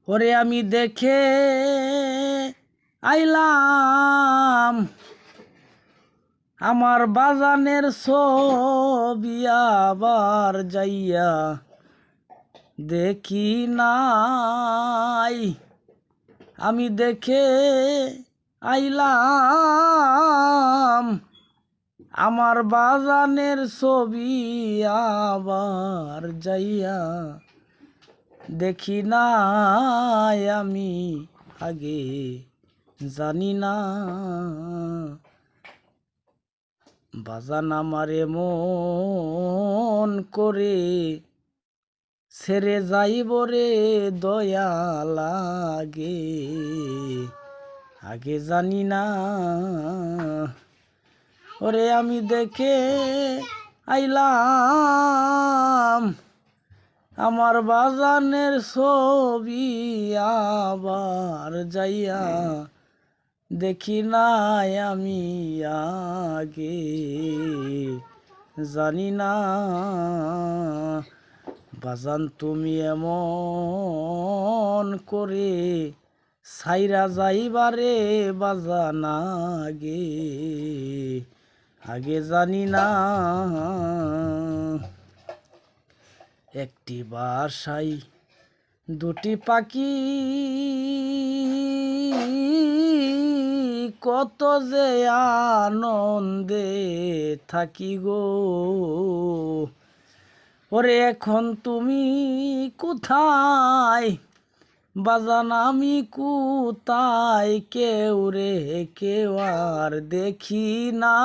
ওরে আমি দেখে আইলাম আমার বাজানের ছবি আবার যাইয়া দেখি নাই। আমি দেখে আইলাম আমার বাজানের ছবি আবার যাইয়া দেখি নাই। আমি আগে জানি না বাজান আমারে মন করে ছেড়ে যাইব রে দয়া লাগে, আগে জানি না। ওরে আমি দেখে আইলাম আমার বাজানের ছবি আবার যাইয়া দেখি নাই। আমি আগে জানি না বাজান তুমি এমন করে সাইরা যাইবারে বাজান আগে, আগে জানি না। একটি বাসায় দুটি পাখি কত যে আনন্দে থাকি গো। ওরে এখন তুমি কোথায় বাজান আমি কোথায়, কেউ রে কেউ আর দেখি না।